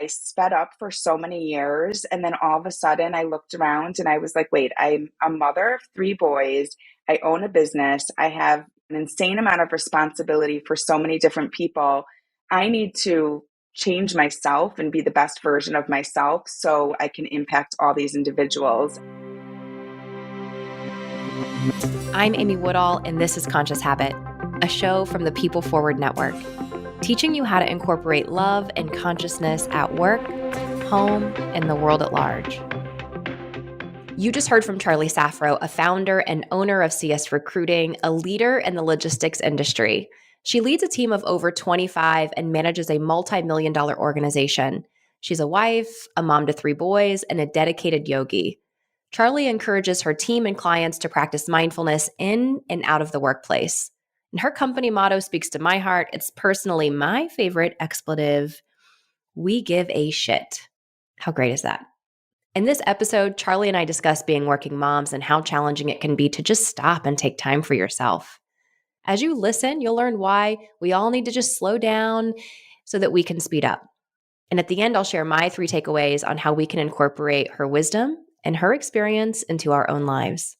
I sped up for so many years. And then all of a sudden I looked around and I was like, wait, I'm a mother of three boys. I own a business. I have an insane amount of responsibility for so many different people. I need to change myself and be the best version of myself so I can impact all these individuals. I'm Amy Woodall, and this is Conscious Habit, a show from the People Forward Network, teaching you how to incorporate love and consciousness at work, home, and the world at large. You just heard from Charlie Saffro, a founder and owner of CS Recruiting, a leader in the logistics industry. She leads a team of over 25 and manages a multi-million-dollar organization. She's a wife, a mom to three boys, and a dedicated yogi. Charlie encourages her team and clients to practice mindfulness in and out of the workplace. And her company motto speaks to my heart. It's personally my favorite expletive: we give a shit. How great is that? In this episode, Charlie and I discuss being working moms and how challenging it can be to just stop and take time for yourself. As you listen, you'll learn why we all need to just slow down so that we can speed up. And at the end, I'll share my 3 takeaways on how we can incorporate her wisdom and her experience into our own lives.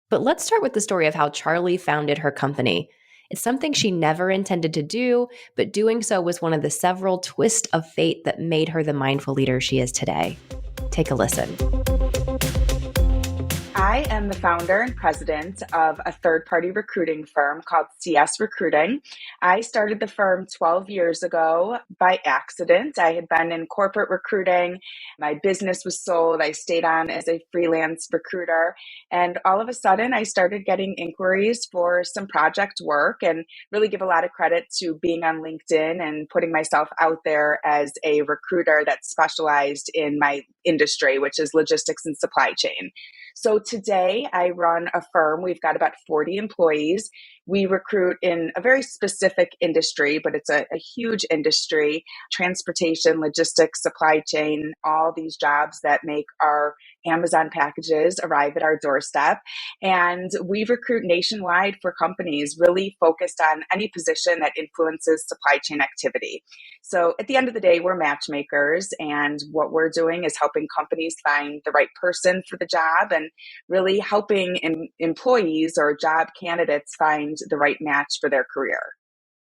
But let's start with the story of how Charlie founded her company. It's something she never intended to do, but doing so was one of the several twists of fate that made her the mindful leader she is today. Take a listen. I am the founder and president of a third-party recruiting firm called CS Recruiting. I started the firm 12 years ago by accident. I had been in corporate recruiting. My business was sold. I stayed on as a freelance recruiter. And all of a sudden, I started getting inquiries for some project work, and really give a lot of credit to being on LinkedIn and putting myself out there as a recruiter that specialized in my industry, which is logistics and supply chain. So today I run a firm. We've got about 40 employees. We recruit in a very specific industry, but it's a huge industry: transportation, logistics, supply chain, all these jobs that make our Amazon packages arrive at our doorstep. And we recruit nationwide for companies, really focused on any position that influences supply chain activity. So at the end of the day, we're matchmakers, and what we're doing is helping companies find the right person for the job, and really helping employees or job candidates find the right match for their career.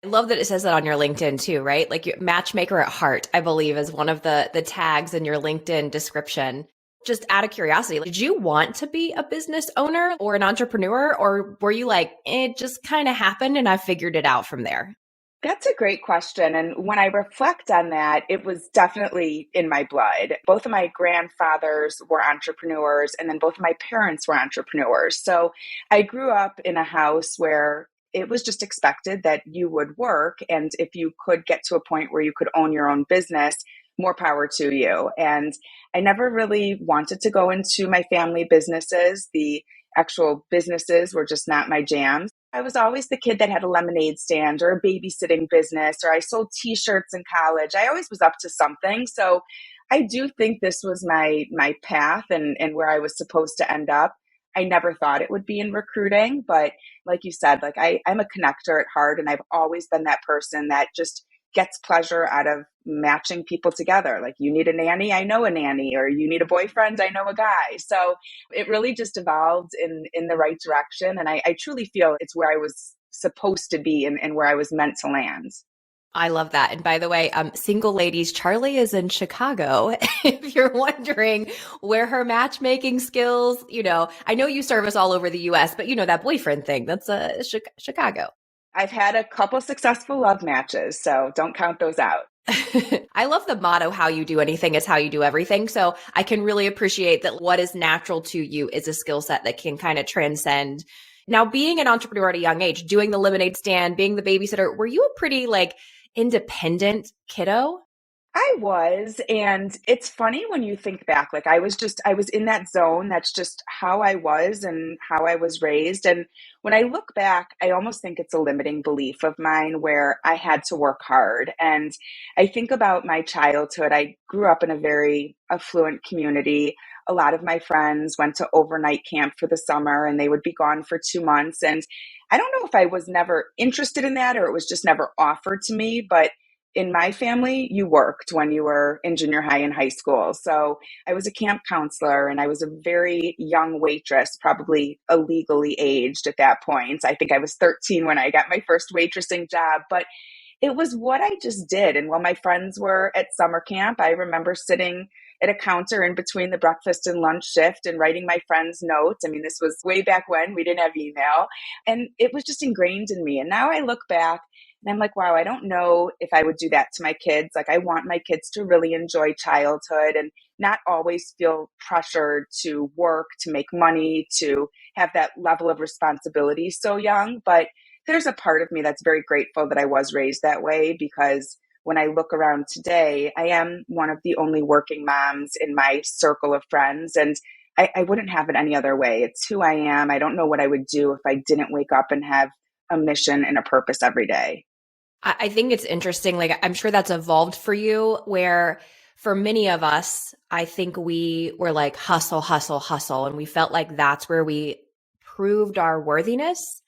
I love that it says that on your LinkedIn too, right? Like your matchmaker at heart, I believe, is one of the tags in your LinkedIn description. Just out of curiosity, did you want to be a business owner or an entrepreneur, or were you like, it just kind of happened and I figured it out from there? That's a great question. And when I reflect on that, it was definitely in my blood. Both of my grandfathers were entrepreneurs, and then both of my parents were entrepreneurs. So I grew up in a house where it was just expected that you would work. And if you could get to a point where you could own your own business, more power to you. And I never really wanted to go into my family businesses. The actual businesses were just not my jam. I was always the kid that had a lemonade stand or a babysitting business, or I sold t-shirts in college. I always was up to something. So I do think this was my path, and where I was supposed to end up. I never thought it would be in recruiting, but like you said, like I'm a connector at heart, and I've always been that person that just gets pleasure out of matching people together. Like, you need a nanny, I know a nanny, or you need a boyfriend, I know a guy. So it really just evolved in the right direction. And I truly feel it's where I was supposed to be, and where I was meant to land. I love that. And by the way, single ladies, Charlie is in Chicago. If you're wondering where her matchmaking skills, I know you service all over the US, but that boyfriend thing, that's Chicago. I've had a couple successful love matches, so don't count those out. I love the motto, how you do anything is how you do everything. So I can really appreciate that what is natural to you is a skill set that can kind of transcend. Now, being an entrepreneur at a young age, doing the lemonade stand, being the babysitter, were you a pretty independent kiddo? I was, and it's funny when you think back, like I was in that zone. That's just how I was and how I was raised. And when I look back, I almost think it's a limiting belief of mine where I had to work hard. And I think about my childhood. I grew up in a very affluent community. A lot of my friends went to overnight camp for the summer, and they would be gone for 2 months. And I don't know if I was never interested in that, or it was just never offered to me, but in my family, you worked when you were in junior high and high school. So I was a camp counselor and I was a very young waitress, probably illegally aged at that point. I think I was 13 when I got my first waitressing job, but it was what I just did. And while my friends were at summer camp, I remember sitting at a counter in between the breakfast and lunch shift and writing my friends notes. I mean, this was way back when we didn't have email, and it was just ingrained in me. And now I look back and I'm like, wow, I don't know if I would do that to my kids. Like, I want my kids to really enjoy childhood and not always feel pressured to work, to make money, to have that level of responsibility so young. But there's a part of me that's very grateful that I was raised that way, because when I look around today, I am one of the only working moms in my circle of friends. And I wouldn't have it any other way. It's who I am. I don't know what I would do if I didn't wake up and have a mission and a purpose every day. I think it's interesting. Like, I'm sure that's evolved for you, where for many of us, I think we were like hustle, hustle, hustle. And we felt like that's where we proved our worthiness.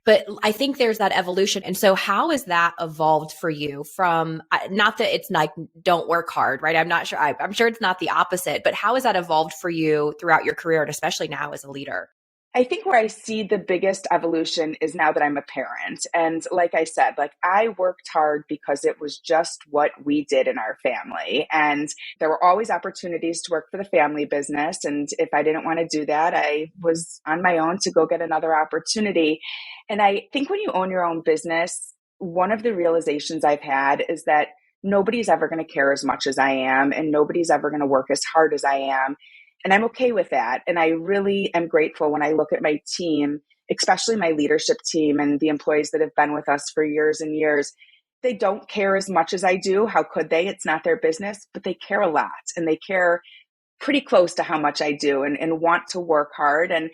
But I think there's that evolution. And so how has that evolved for you from, not that it's like, don't work hard, right? I'm not sure. I'm sure it's not the opposite, but how has that evolved for you throughout your career and especially now as a leader? I think where I see the biggest evolution is now that I'm a parent. And like I said, like, I worked hard because it was just what we did in our family. And there were always opportunities to work for the family business. And if I didn't want to do that, I was on my own to go get another opportunity. And I think when you own your own business, one of the realizations I've had is that nobody's ever going to care as much as I am, and nobody's ever going to work as hard as I am. And I'm okay with that. And I really am grateful when I look at my team, especially my leadership team and the employees that have been with us for years and years. They don't care as much as I do. How could they? It's not their business, but they care a lot, and they care pretty close to how much I do, and want to work hard. And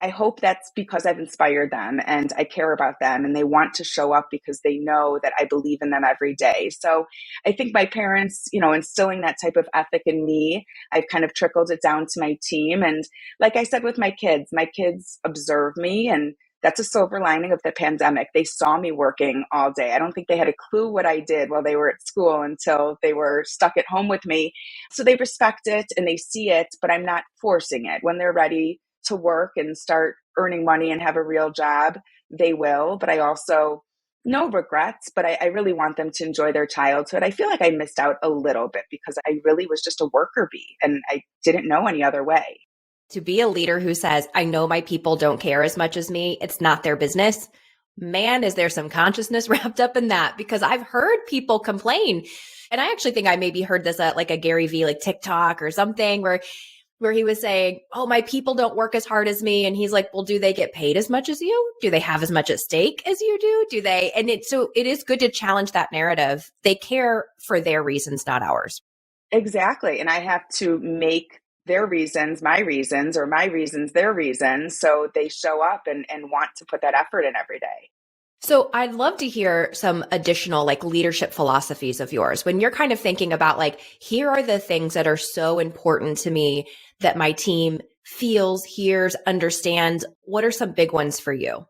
I hope that's because I've inspired them and I care about them and they want to show up because they know that I believe in them every day. So I think my parents, instilling that type of ethic in me, I've kind of trickled it down to my team. And like I said, with my kids observe me, and that's a silver lining of the pandemic. They saw me working all day. I don't think they had a clue what I did while they were at school until they were stuck at home with me. So they respect it and they see it, but I'm not forcing it. When they're ready to work and start earning money and have a real job, they will. But I also, no regrets, but I really want them to enjoy their childhood. I feel like I missed out a little bit because I really was just a worker bee and I didn't know any other way. To be a leader who says, I know my people don't care as much as me, it's not their business. Man, is there some consciousness wrapped up in that? Because I've heard people complain. And I actually think I maybe heard this at like a Gary Vee, like TikTok or something, where he was saying, oh, my people don't work as hard as me. And he's like, well, do they get paid as much as you? Do they have as much at stake as you do? Do they? And so it is good to challenge that narrative. They care for their reasons, not ours. Exactly. And I have to make their reasons my reasons, or my reasons their reasons, so they show up and want to put that effort in every day. So I'd love to hear some additional like leadership philosophies of yours when you're kind of thinking about like, here are the things that are so important to me that my team feels, hears, understands. What are some big ones for you?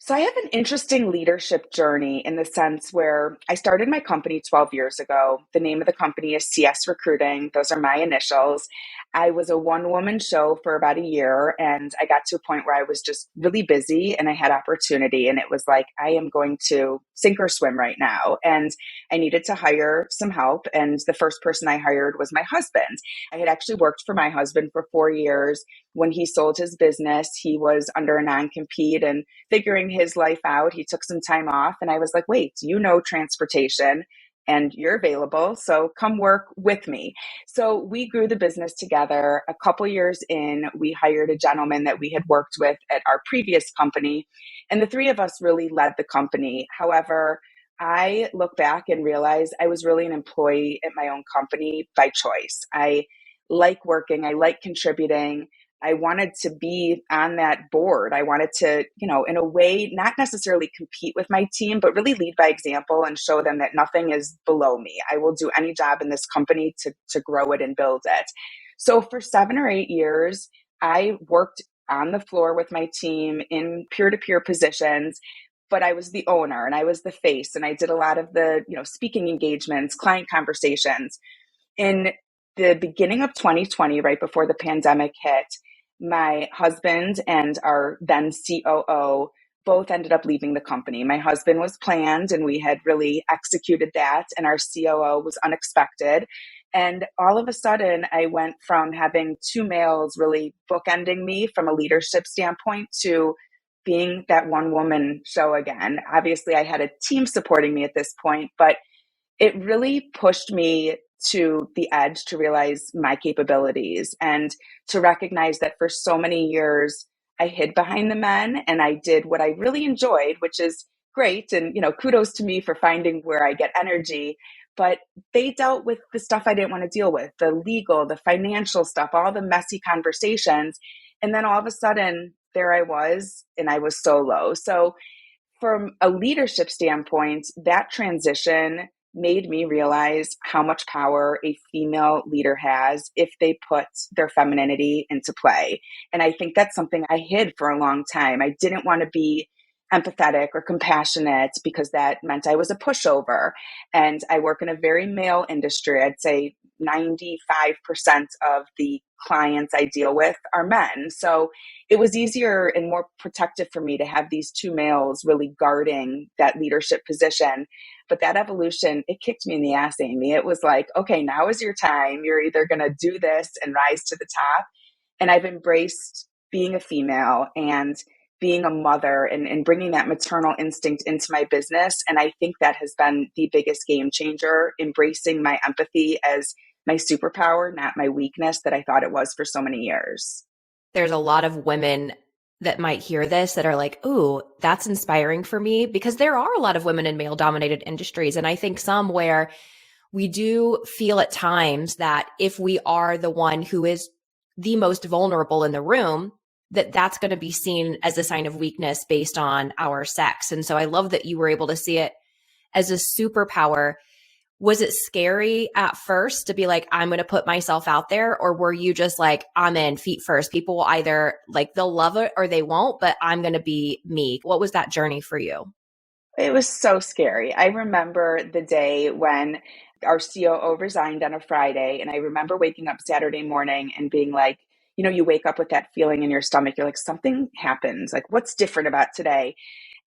So I have an interesting leadership journey in the sense where I started my company 12 years ago. The name of the company is CS Recruiting. Those are my initials. I was a one-woman show for about a year, and I got to a point where I was just really busy and I had opportunity, and it was like, I am going to sink or swim right now. And I needed to hire some help. And the first person I hired was my husband. I had actually worked for my husband for 4 years. When he sold his business, he was under a non-compete and figuring his life out. He took some time off, and I was like, wait, you know transportation and you're available, so come work with me. So we grew the business together. A couple years in, we hired a gentleman that we had worked with at our previous company, and the three of us really led the company. However, I look back and realize I was really an employee at my own company by choice. I like working, I like contributing. I wanted to be on that board. I wanted to, in a way, not necessarily compete with my team, but really lead by example and show them that nothing is below me. I will do any job in this company to grow it and build it. So for 7 or 8 years, I worked on the floor with my team in peer-to-peer positions. but I was the owner and I was the face and I did a lot of the, speaking engagements, client conversations. In the beginning of 2020, right before the pandemic hit, my husband and our then COO both ended up leaving the company. My husband was planned and we had really executed that, and our COO was unexpected. And all of a sudden, I went from having two males really bookending me from a leadership standpoint to being that one woman show again. Obviously, I had a team supporting me at this point, but it really pushed me to the edge to realize my capabilities and to recognize that for so many years I hid behind the men and I did what I really enjoyed, which is great. And, kudos to me for finding where I get energy. But they dealt with the stuff I didn't want to deal with, the legal, the financial stuff, all the messy conversations. And then all of a sudden, there I was, and I was solo. So from a leadership standpoint, that transition made me realize how much power a female leader has if they put their femininity into play. And I think that's something I hid for a long time. I didn't want to be empathetic or compassionate because that meant I was a pushover. And I work in a very male industry. I'd say 95% of the clients I deal with are men. So it was easier and more protective for me to have these two males really guarding that leadership position. But that evolution, it kicked me in the ass, Amy. It was like, okay, now is your time. You're either going to do this and rise to the top. And I've embraced being a female and being a mother and bringing that maternal instinct into my business. And I think that has been the biggest game changer, embracing my empathy as my superpower, not my weakness that I thought it was for so many years. There's a lot of women that might hear this that are like, ooh, that's inspiring for me, because there are a lot of women in male dominated industries. And I think some where we do feel at times that if we are the one who is the most vulnerable in the room, that that's going to be seen as a sign of weakness based on our sex. And so I love that you were able to see it as a superpower. Was it scary at first to be like, I'm going to put myself out there? Or were you just like, I'm in feet first? People will either like, they'll love it or they won't, but I'm going to be me. What was that journey for you? It was so scary. I remember the day when our COO resigned on a Friday, and I remember waking up Saturday morning and being like, you wake up with that feeling in your stomach. You're like, something happens. Like, what's different about today?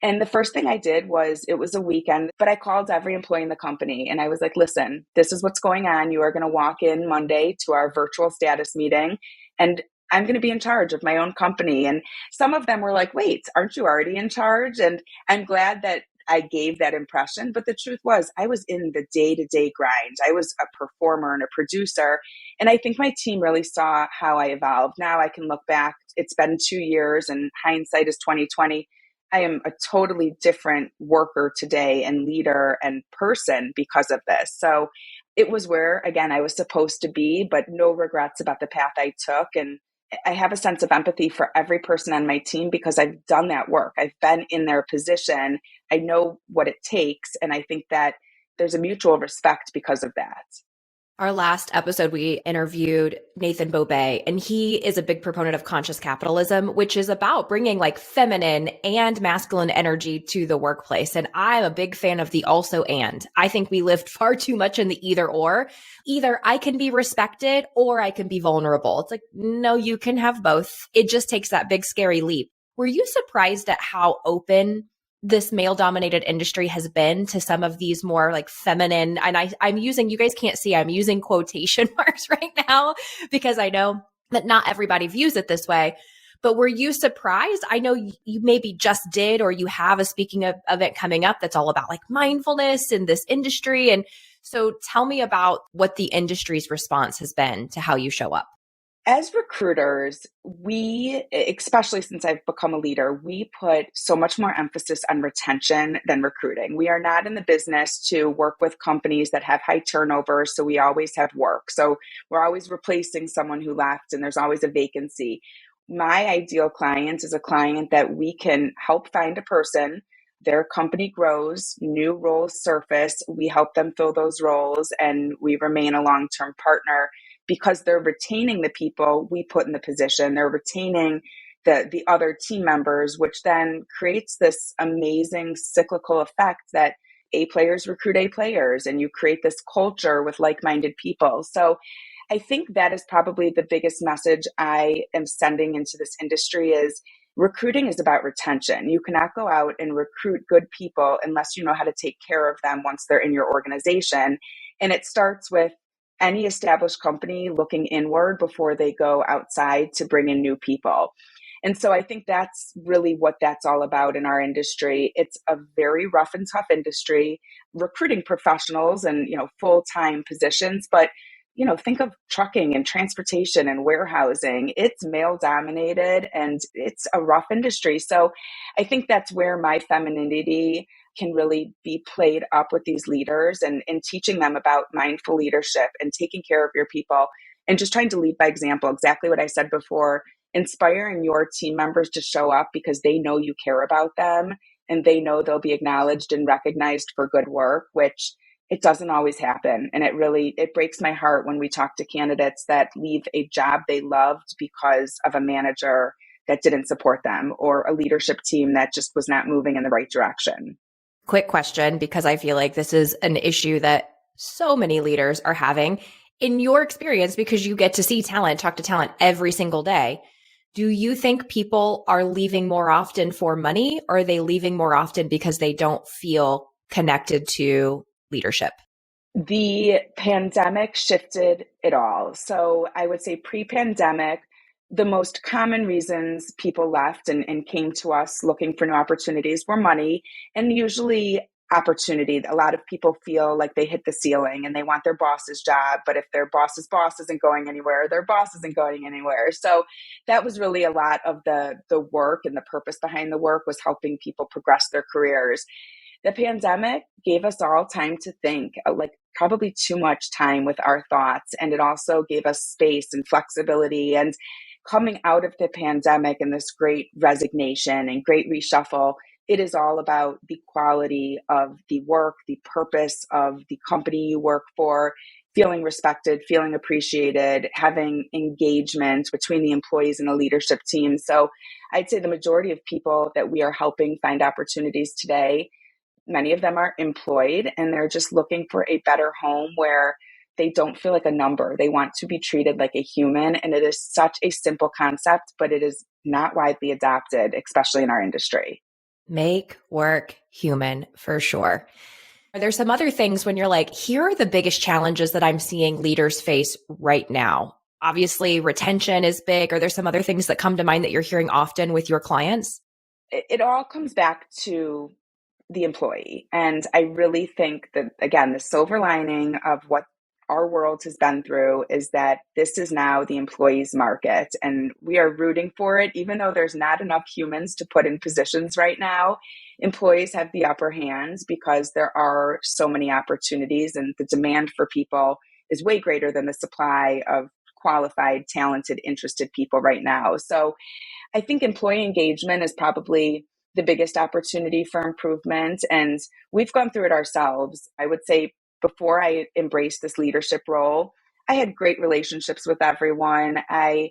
And the first thing I did was, it was a weekend, but I called every employee in the company and I was like, listen, this is what's going on. You are going to walk in Monday to our virtual status meeting, and I'm going to be in charge of my own company. And some of them were like, wait, aren't you already in charge? And I'm glad that I gave that impression. But the truth was, I was in the day-to-day grind. I was a performer and a producer. And I think my team really saw how I evolved. Now I can look back. It's been 2 years and hindsight is 2020. I am a totally different worker today and leader and person because of this. So it was where, again, I was supposed to be, but no regrets about the path I took. And I have a sense of empathy for every person on my team because I've done that work. I've been in their position. I know what it takes. And I think that there's a mutual respect because of that. Our last episode, we interviewed Nathan Bobet, and he is a big proponent of conscious capitalism, which is about bringing like feminine and masculine energy to the workplace. And I'm a big fan of the also and. I think we lived far too much in the either or. Either I can be respected or I can be vulnerable. It's like, no, you can have both. It just takes that big, scary leap. Were you surprised at how open this male dominated industry has been to some of these more like feminine, and I'm using, you guys can't see, I'm using quotation marks right now because I know that not everybody views it this way, but were you surprised? I know you maybe just did, or you have a speaking event coming up that's all about like mindfulness in this industry. And so tell me about what the industry's response has been to how you show up. As recruiters, we, especially since I've become a leader, we put so much more emphasis on retention than recruiting. We are not in the business to work with companies that have high turnover, so we always have work. So we're always replacing someone who left and there's always a vacancy. My ideal client is a client that we can help find a person, their company grows, new roles surface, we help them fill those roles, and we remain a long-term partner because they're retaining the people we put in the position. They're retaining the other team members, which then creates this amazing cyclical effect that A players recruit A players, and you create this culture with like-minded people. So I think that is probably the biggest message I am sending into this industry is recruiting is about retention. You cannot go out and recruit good people unless you know how to take care of them once they're in your organization. And it starts with any established company looking inward before they go outside to bring in new people. And so I think that's really what that's all about in our industry. It's a very rough and tough industry, recruiting professionals and, full-time positions, but think of trucking and transportation and warehousing. It's male dominated and it's a rough industry. So I think that's where my femininity can really be played up with these leaders and teaching them about mindful leadership and taking care of your people and just trying to lead by example. Exactly what I said before, inspiring your team members to show up because they know you care about them and they know they'll be acknowledged and recognized for good work, which it doesn't always happen. And it breaks my heart when we talk to candidates that leave a job they loved because of a manager that didn't support them or a leadership team that just was not moving in the right direction. Quick question, because I feel like this is an issue that so many leaders are having. In your experience, because you get to see talent, talk to talent every single day, do you think people are leaving more often for money, or are they leaving more often because they don't feel connected to leadership? The pandemic shifted it all. So I would say pre-pandemic, the most common reasons people left and came to us looking for new opportunities were money and usually opportunity. A lot of people feel like they hit the ceiling and they want their boss's job, but if their boss's boss isn't going anywhere, their boss isn't going anywhere. So that was really a lot of the work, and the purpose behind the work was helping people progress their careers. The pandemic gave us all time to think, like probably too much time with our thoughts. And it also gave us space and flexibility. And coming out of the pandemic and this great resignation and great reshuffle, it is all about the quality of the work, the purpose of the company you work for, feeling respected, feeling appreciated, having engagement between the employees and the leadership team. So I'd say the majority of people that we are helping find opportunities today, many of them are employed and they're just looking for a better home where they don't feel like a number. They want to be treated like a human. And it is such a simple concept, but it is not widely adopted, especially in our industry. Make work human, for sure. Are there some other things when you're like, here are the biggest challenges that I'm seeing leaders face right now? Obviously, retention is big. Are there some other things that come to mind that you're hearing often with your clients? It all comes back to the employee. And I really think that, again, the silver lining of what our world has been through is that this is now the employee's market. And we are rooting for it, even though there's not enough humans to put in positions right now. Employees have the upper hand because there are so many opportunities and the demand for people is way greater than the supply of qualified, talented, interested people right now. So I think employee engagement is probably the biggest opportunity for improvement. And we've gone through it ourselves. I would say before I embraced this leadership role, I had great relationships with everyone. I,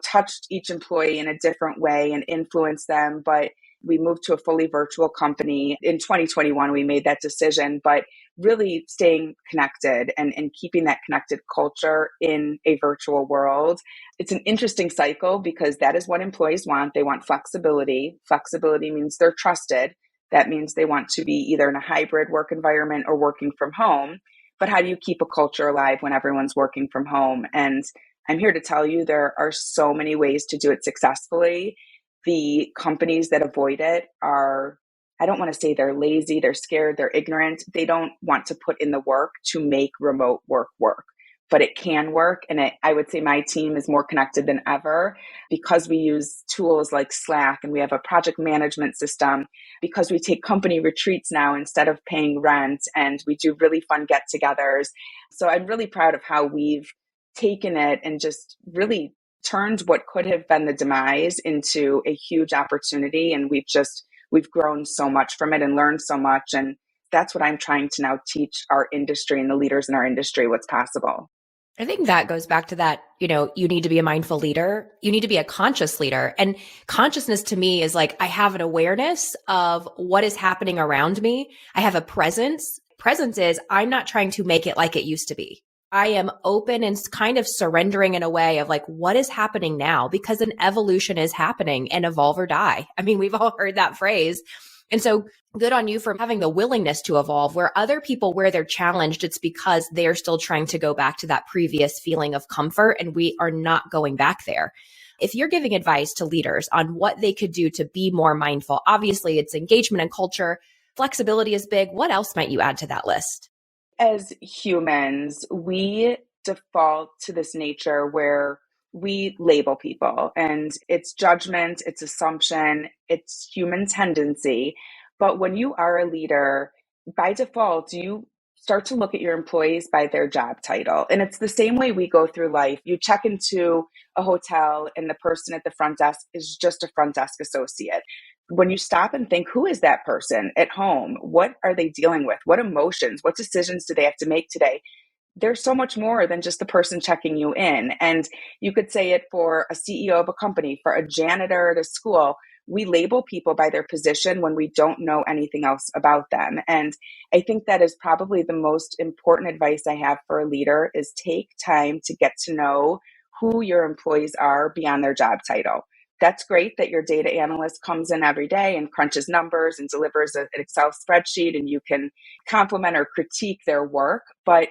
touched each employee in a different way and influenced them. But we moved to a fully virtual company. In 2021, we made that decision, but really staying connected and keeping that connected culture in a virtual world. It's an interesting cycle because that is what employees want. They want flexibility. Flexibility means they're trusted. That means they want to be either in a hybrid work environment or working from home. But how do you keep a culture alive when everyone's working from home? And I'm here to tell you there are so many ways to do it successfully. The companies that avoid it are, I don't want to say they're lazy, they're scared, they're ignorant. They don't want to put in the work to make remote work work. But it can work. And I would say my team is more connected than ever because we use tools like Slack and we have a project management system, because we take company retreats now instead of paying rent, and we do really fun get-togethers. So I'm really proud of how we've taken it and just really turned what could have been the demise into a huge opportunity. And we've grown so much from it and learned so much. And that's what I'm trying to now teach our industry and the leaders in our industry what's possible. I think that goes back to that, you need to be a mindful leader. You need to be a conscious leader. And consciousness to me is like, I have an awareness of what is happening around me. I have a presence. Presence is I'm not trying to make it like it used to be. I am open and kind of surrendering in a way of like, what is happening now? Because an evolution is happening and evolve or die. I mean, we've all heard that phrase. And so good on you for having the willingness to evolve, where other people, where they're challenged, it's because they're still trying to go back to that previous feeling of comfort, and we are not going back there. If you're giving advice to leaders on what they could do to be more mindful, obviously it's engagement and culture. Flexibility is big. What else might you add to that list? As humans, we default to this nature where we label people, and it's judgment, it's assumption, it's human tendency. But when you are a leader, by default, you start to look at your employees by their job title. And it's the same way we go through life. You check into a hotel, and the person at the front desk is just a front desk associate. When you stop and think, who is that person at home? What are they dealing with? What emotions, what decisions do they have to make today? There's so much more than just the person checking you in. And you could say it for a CEO of a company, for a janitor at a school. We label people by their position when we don't know anything else about them. And I think that is probably the most important advice I have for a leader is take time to get to know who your employees are beyond their job title. That's great that your data analyst comes in every day and crunches numbers and delivers an Excel spreadsheet, and you can compliment or critique their work. But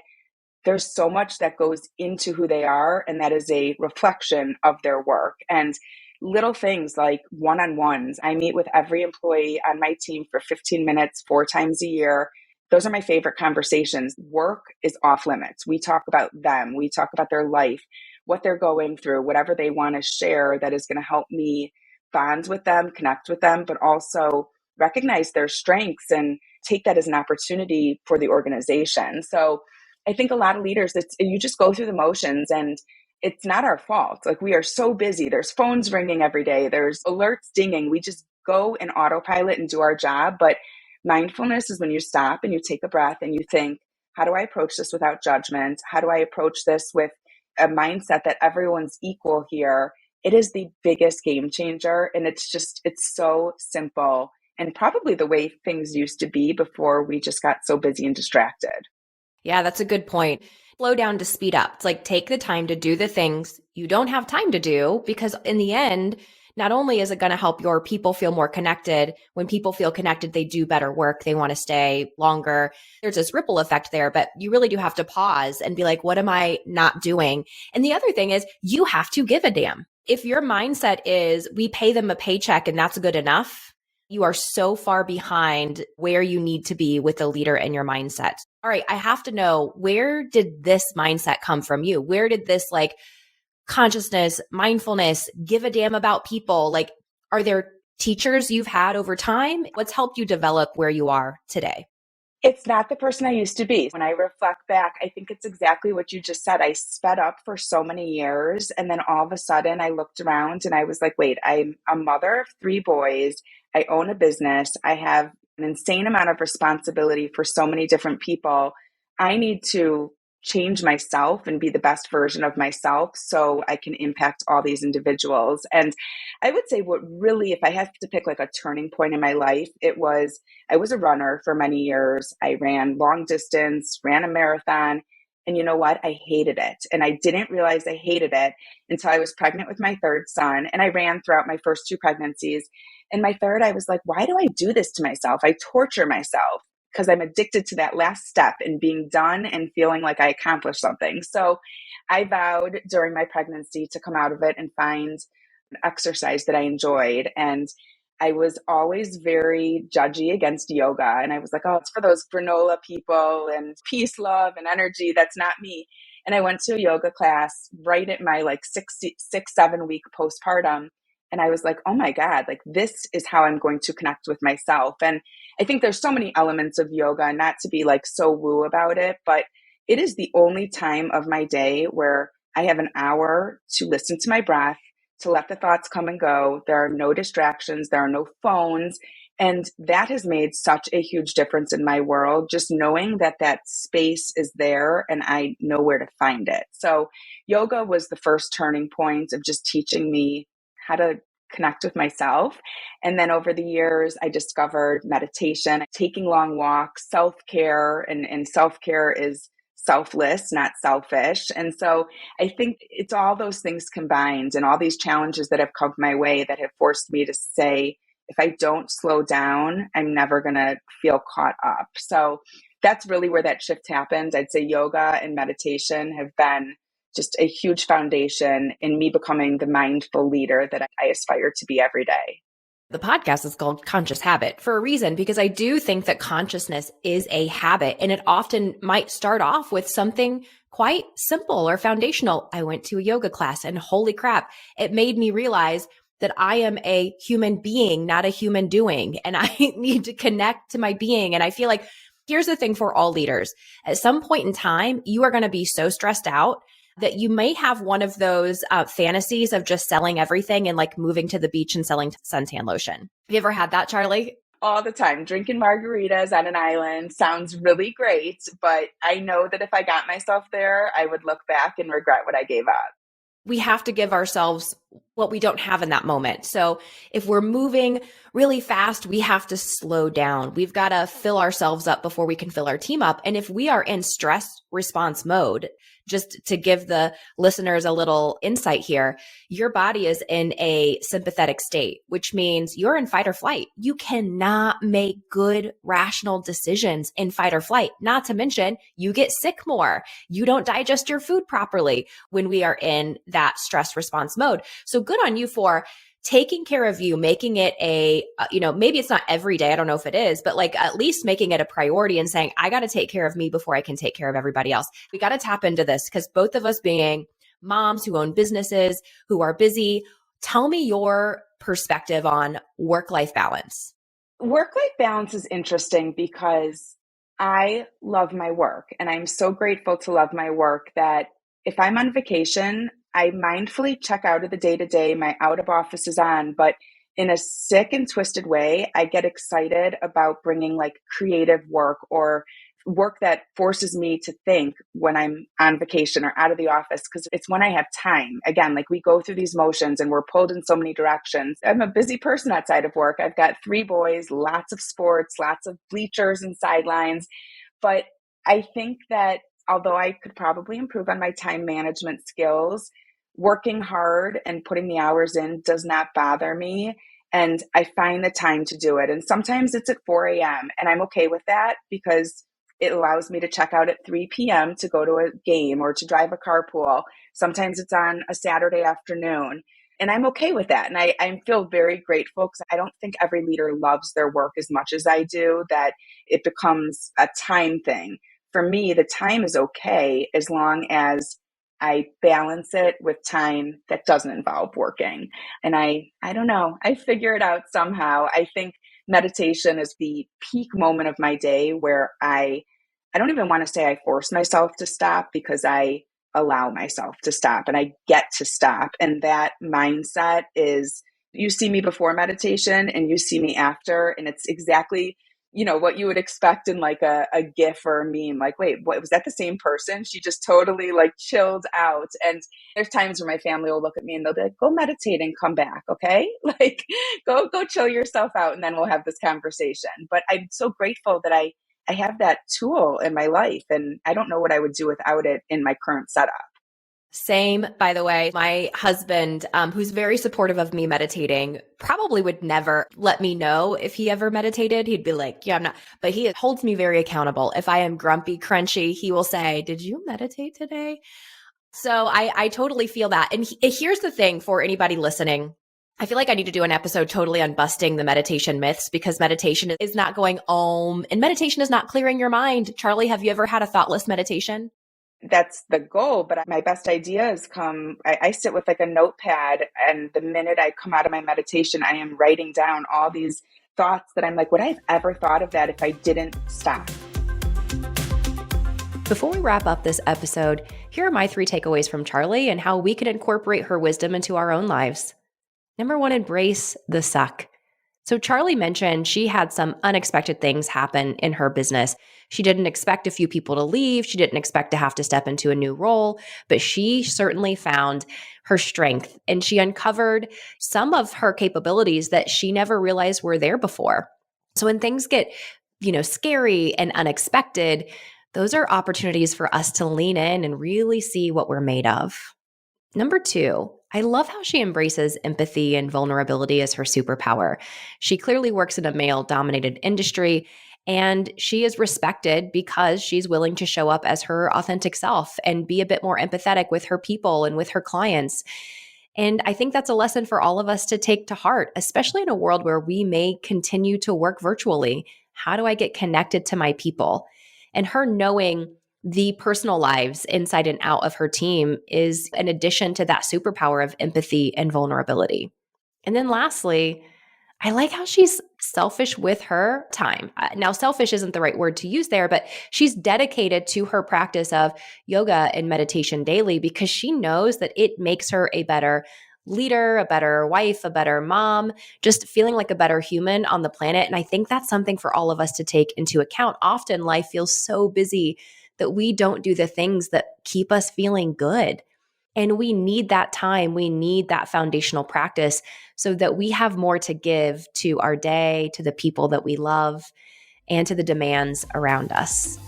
there's so much that goes into who they are, and that is a reflection of their work. And little things like one-on-ones. I meet with every employee on my team for 15 minutes, 4 times a year. Those are my favorite conversations. Work is off limits. We talk about them. We talk about their life, what they're going through, whatever they want to share that is going to help me bond with them, connect with them, but also recognize their strengths and take that as an opportunity for the organization. So I think a lot of leaders, you just go through the motions, and it's not our fault. Like, we are so busy. There's phones ringing every day. There's alerts dinging. We just go in autopilot and do our job. But mindfulness is when you stop and you take a breath and you think, how do I approach this without judgment? How do I approach this with a mindset that everyone's equal here? It is the biggest game changer. And it's so simple, and probably the way things used to be before we just got so busy and distracted. Yeah, that's a good point. Slow down to speed up. It's like take the time to do the things you don't have time to do, because in the end, not only is it going to help your people feel more connected, when people feel connected, they do better work. They want to stay longer. There's this ripple effect there, but you really do have to pause and be like, what am I not doing? And the other thing is you have to give a damn. If your mindset is we pay them a paycheck and that's good enough, you are so far behind where you need to be with a leader and your mindset. All right, I have to know, where did this mindset come from you? Where did this like consciousness, mindfulness, give a damn about people? Like, are there teachers you've had over time? What's helped you develop where you are today? It's not the person I used to be. When I reflect back, I think it's exactly what you just said. I sped up for so many years. And then all of a sudden I looked around and I was like, wait, I'm a mother of 3 boys. I own a business. I have an insane amount of responsibility for so many different people. I need to change myself and be the best version of myself so I can impact all these individuals. And I would say what really, if I have to pick like a turning point in my life, I was a runner for many years. I ran long distance, ran a marathon. And you know what? I hated it. And I didn't realize I hated it until I was pregnant with my third son. And I ran throughout my first 2 pregnancies. And my third, I was like, why do I do this to myself? I torture myself because I'm addicted to that last step and being done and feeling like I accomplished something. So I vowed during my pregnancy to come out of it and find an exercise that I enjoyed. And I was always very judgy against yoga. And I was like, oh, it's for those granola people and peace, love, and energy. That's not me. And I went to a yoga class right at my like 7 week postpartum. And I was like, oh my God, like this is how I'm going to connect with myself. And I think there's so many elements of yoga, not to be like so woo about it, but it is the only time of my day where I have an hour to listen to my breath, to let the thoughts come and go. There are no distractions. There are no phones. And that has made such a huge difference in my world, just knowing that that space is there and I know where to find it. So yoga was the first turning point of just teaching me how to connect with myself. And then over the years, I discovered meditation, taking long walks, self-care, and self-care is selfless, not selfish. And so I think it's all those things combined and all these challenges that have come my way that have forced me to say, if I don't slow down, I'm never going to feel caught up. So that's really where that shift happened. I'd say yoga and meditation have been just a huge foundation in me becoming the mindful leader that I aspire to be every day. The podcast is called Conscious Habit for a reason, because I do think that consciousness is a habit, and it often might start off with something quite simple or foundational. I went to a yoga class and holy crap, it made me realize that I am a human being, not a human doing, and I need to connect to my being. And I feel like here's the thing for all leaders. At some point in time, you are going to be so stressed out that you may have one of those fantasies of just selling everything and like moving to the beach and selling suntan lotion. Have you ever had that, Charlie? All the time. Drinking margaritas on an island sounds really great, but I know that if I got myself there, I would look back and regret what I gave up. We have to give ourselves what we don't have in that moment. So if we're moving really fast, we have to slow down. We've got to fill ourselves up before we can fill our team up. And if we are in stress response mode, just to give the listeners a little insight here, your body is in a sympathetic state, which means you're in fight or flight. You cannot make good, rational decisions in fight or flight. Not to mention, you get sick more. You don't digest your food properly when we are in that stress response mode. So good on you for taking care of you, making it maybe it's not every day. I don't know if it is, but like at least making it a priority and saying, I got to take care of me before I can take care of everybody else. We got to tap into this because both of us being moms who own businesses, who are busy, tell me your perspective on work-life balance. Work-life balance is interesting because I love my work and I'm so grateful to love my work that if I'm on vacation, I mindfully check out of the day-to-day, my out of office is on, but in a sick and twisted way, I get excited about bringing like creative work or work that forces me to think when I'm on vacation or out of the office, because it's when I have time. Again, like we go through these motions and we're pulled in so many directions. I'm a busy person outside of work. I've got 3 boys, lots of sports, lots of bleachers and sidelines. But I think that although I could probably improve on my time management skills, working hard and putting the hours in does not bother me. And I find the time to do it. And sometimes it's at 4 a.m. and I'm okay with that because it allows me to check out at 3 p.m. to go to a game or to drive a carpool. Sometimes it's on a Saturday afternoon. And I'm okay with that. And I feel very grateful because I don't think every leader loves their work as much as I do, that it becomes a time thing. For me, the time is okay as long as I balance it with time that doesn't involve working. And I don't know, I figure it out somehow. I think meditation is the peak moment of my day where I don't even want to say I force myself to stop because I allow myself to stop and I get to stop. And that mindset is, you see me before meditation and you see me after, and it's exactly what you would expect in like a GIF or a meme, like, wait, what, was that the same person? She just totally like chilled out. And there's times where my family will look at me and they'll be like, go meditate and come back. Okay. Like go chill yourself out. And then we'll have this conversation. But I'm so grateful that I have that tool in my life and I don't know what I would do without it in my current setup. Same, by the way. My husband, who's very supportive of me meditating, probably would never let me know if he ever meditated. He'd be like, yeah, I'm not. But he holds me very accountable. If I am grumpy, crunchy, he will say, did you meditate today? So I totally feel that. And here's the thing for anybody listening. I feel like I need to do an episode totally on busting the meditation myths because meditation is not going om and meditation is not clearing your mind. Charlie, have you ever had a thoughtless meditation? That's the goal. But my best ideas come, I sit with like a notepad, and the minute I come out of my meditation, I am writing down all these thoughts that I'm like, would I have ever thought of that if I didn't stop? Before we wrap up this episode, here are my 3 takeaways from Charlie and how we can incorporate her wisdom into our own lives. Number 1, embrace the suck. So Charlie mentioned she had some unexpected things happen in her business. She didn't expect a few people to leave. She didn't expect to have to step into a new role, but she certainly found her strength and she uncovered some of her capabilities that she never realized were there before. So when things get, scary and unexpected, those are opportunities for us to lean in and really see what we're made of. Number two, I love how she embraces empathy and vulnerability as her superpower. She clearly works in a male dominated industry, and she is respected because she's willing to show up as her authentic self and be a bit more empathetic with her people and with her clients. And I think that's a lesson for all of us to take to heart, especially in a world where we may continue to work virtually. How do I get connected to my people? And her knowing the personal lives inside and out of her team is an addition to that superpower of empathy and vulnerability. And then lastly, I like how she's selfish with her time. Now, selfish isn't the right word to use there, but she's dedicated to her practice of yoga and meditation daily because she knows that it makes her a better leader, a better wife, a better mom, just feeling like a better human on the planet. And I think that's something for all of us to take into account. Often life feels so busy that we don't do the things that keep us feeling good. And we need that time. We need that foundational practice so that we have more to give to our day, to the people that we love, and to the demands around us.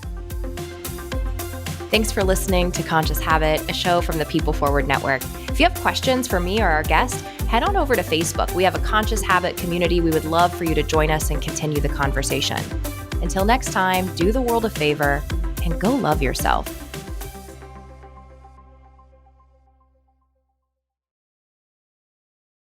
Thanks for listening to Conscious Habit, a show from the People Forward Network. If you have questions for me or our guest, head on over to Facebook. We have a Conscious Habit community. We would love for you to join us and continue the conversation. Until next time, do the world a favor and go love yourself.